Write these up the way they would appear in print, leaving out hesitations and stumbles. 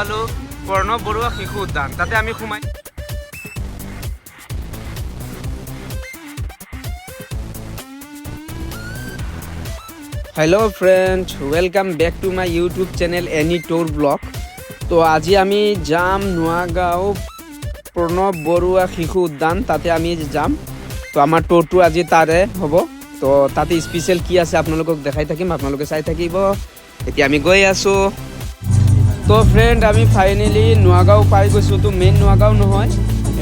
পালোঁ প্ৰণৱ বৰুৱা শিশু উদ্যান। তাতে আমি সোমাই hello' friend, welcome back to my YouTube channel any tour blog. তো আজি আমি যাম নগাঁও প্ৰণৱ বৰুৱা শিশু উদ্যান, তাতে আমি যাম। তো আমাৰ টুৰটো আজি তাৰে হ'ব। তো তাতে স্পেচিয়েল কি আছে আপোনালোকক দেখাই থাকিম, আপোনালোকে চাই থাকিব। এতিয়া আমি গৈ আছোঁ। তো ফ্ৰেণ্ড, আমি ফাইনেলি নগাঁও পাই গৈছোঁ। তো মেইন নগাঁও নহয়,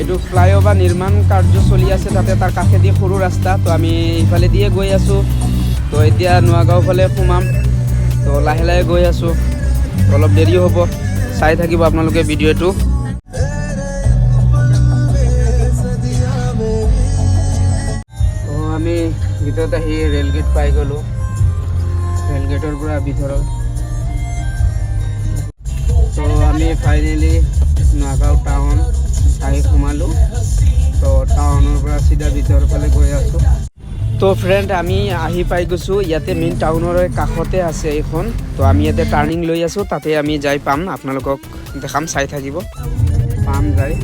এইটো ফ্লাইঅভাৰ নিৰ্মাণ কাৰ্য চলি আছে, তাতে তাৰ কাষেদি সৰু ৰাস্তা। তো আমি ইফালে দিয়ে গৈ আছোঁ। তো এতিয়া নগাঁও ফালে সোমাম। তো লাহে লাহে গৈ আছোঁ, অলপ দেৰি হ'ব, চাই থাকিব আপোনালোকে ভিডিঅ'টো। তো আমি ভিতৰত আহি ৰেল গেট পাই গ'লোঁ। ৰেল গেটৰ পৰা ভিতৰত। তো আমি ফাইনেলি নগাঁও টাউন আহি সোমালোঁ। তো টাউনৰ পৰা চিধা ভিতৰৰ ফালে গৈ আছোঁ। তো ফ্ৰেণ্ড, আমি আহি পাই গৈছোঁ। ইয়াতে মেইন টাউনৰ কাষতে আছে এইখন। তো আমি ইয়াতে টাৰ্ণিং লৈ আছোঁ, তাতে আমি যাই পাম, আপোনালোকক দেখাম, চাই থাকিব পাম যাই।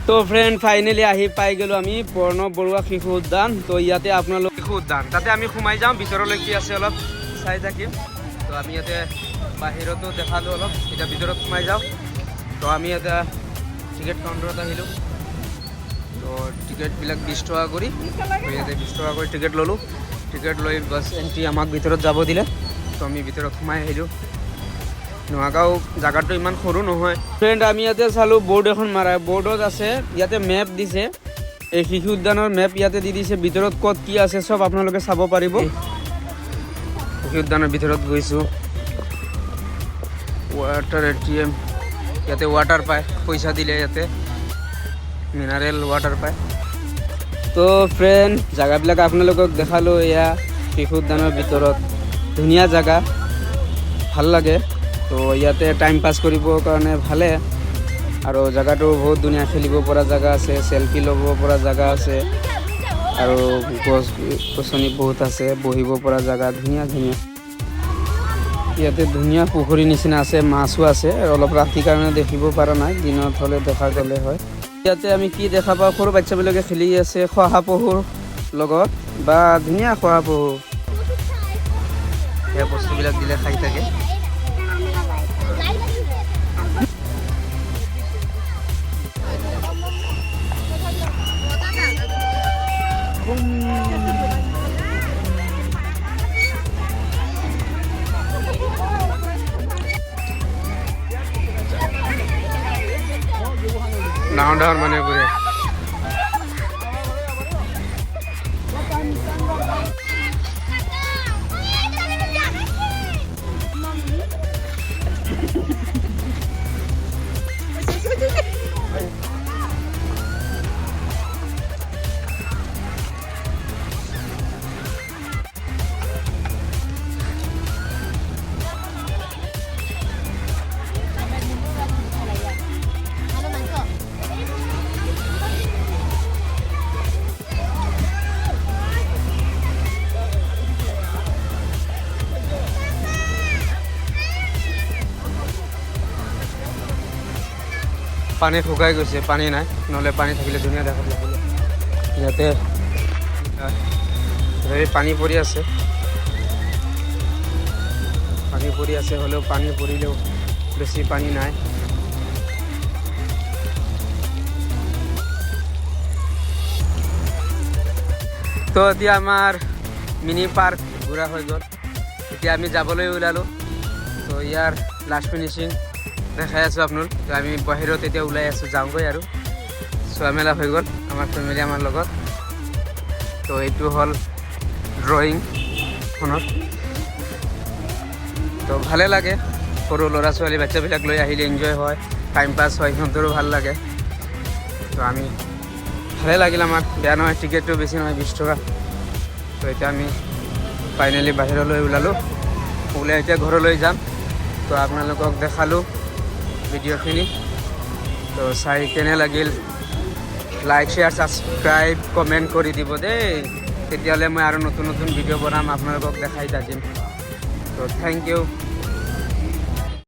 তো ফ্ৰেণ্ড, ফাইনেলি আহি পাই গ'লোঁ আমি প্ৰণৱ বৰুৱা শিশু উদ্যান। তো ইয়াতে আপোনালোক শিশু উদ্যান, তাতে আমি সোমাই যাওঁ। ভিতৰলৈ কি আছে অলপ চাই থাকিম। তো আমি ইয়াতে বাহিৰতো দেখালোঁ অলপ, এতিয়া ভিতৰত সোমাই যাওঁ। তো আমি ইয়াতে টিকেট কাউণ্টাৰত আহিলোঁ। তো টিকেটবিলাক 20 টকা কৰি, ইয়াতে 20 টকা কৰি টিকেট ল'লোঁ। টিকেট লৈ বাছ এণ্ট্ৰি আমাক ভিতৰত যাব দিলে। তো আমি ভিতৰত সোমাই আহিলোঁ। নগাঁও জাগাটো ইমান সৰু নহয়। ফ্ৰেণ্ড, আমি ইয়াতে চালোঁ বৰ্ড এখন মাৰা, বৰ্ডত আছে ইয়াতে মেপ দিছে, এই শিশু উদ্যানৰ মেপ ইয়াতে দি দিছে। ভিতৰত ক'ত কি আছে চব আপোনালোকে চাব পাৰিব। শিশু উদ্যানৰ ভিতৰত গৈছোঁ। ৱাটাৰ ATM, ইয়াতে ৱাটাৰ পায়, পইচা দিলে ইয়াতে মিনাৰেল ৱাটাৰ পায়। তো ফ্ৰেণ্ড, জেগাবিলাক আপোনালোকক দেখালোঁ। এয়া শিশু উদ্যানৰ ভিতৰত ধুনীয়া জেগা, ভাল লাগে। তো ইয়াতে টাইম পাছ কৰিবৰ কাৰণে ভালে, আৰু জেগাটো বহুত ধুনীয়া, খেলিব পৰা জেগা আছে, চেলফি ল'ব পৰা জেগা আছে, আৰু গছ গছনি বহুত আছে, বহিব পৰা জেগা ধুনীয়া ধুনীয়া। ইয়াতে ধুনীয়া পুখুৰী নিচিনা আছে, মাছো আছে। অলপ ৰাতিৰ কাৰণে দেখিব পৰা নাই, দিনত হ'লে দেখা গ'লে হয়। ইয়াতে আমি কি দেখা পাওঁ, সৰু বাচ্চাবিলাকে খেলি আছে শহাপহুৰ লগত, বা ধুনীয়া শহাপহু। সেই বস্তুবিলাক দিলে খাই থাকে। ডাঙৰ ডাঙৰ মানুহবোৰে পানী শুকাই গৈছে, পানী নাই, নহ'লে পানী থাকিলে ধুনীয়া দেখা পাব। ইয়াতে পানী পৰি আছে, পানী পৰি আছে, হ'লেও পানী পৰিলেও বেছি পানী নাই। তো এতিয়া আমাৰ মিনি পাৰ্ক ঘূৰা হৈ গ'ল। এতিয়া আমি যাবলৈ ওলালোঁ। তো ইয়াৰ লাষ্ট ফিনিচিং দেখাই আছোঁ আপোনালোক। তো আমি বাহিৰত এতিয়া ওলাই আছোঁ, যাওঁগৈ আৰু চোৱা মেলা হৈ গ'ল আমাৰ ফেমিলি আমাৰ লগত। তো এইটো হ'ল ড্ৰয়িং ফোনত। তো ভালে লাগে, সৰু ল'ৰা ছোৱালী বাচ্চাবিলাক লৈ আহিলে এনজয় হয়, টাইম পাছ হয়, সিহঁতৰো ভাল লাগে। তো আমি ভালে লাগিল, আমাক বেয়া নহয়। টিকেটটো বেছি নহয়, 20 টকা। তো এতিয়া আমি ফাইনেলি বাহিৰলৈ ওলালোঁ, ওলাই এতিয়া ঘৰলৈ যাম। তো আপোনালোকক দেখালোঁ ভিডিঅ'খিনি। তো চাই কেনে লাগিল, লাইক শ্বেয়াৰ ছাবস্ক্ৰাইব কমেণ্ট কৰি দিব দেই। তেতিয়াহ'লে মই আৰু নতুন নতুন ভিডিঅ' বনাম আপোনালোকক দেখাই থাকিম। তো থেংক ইউ।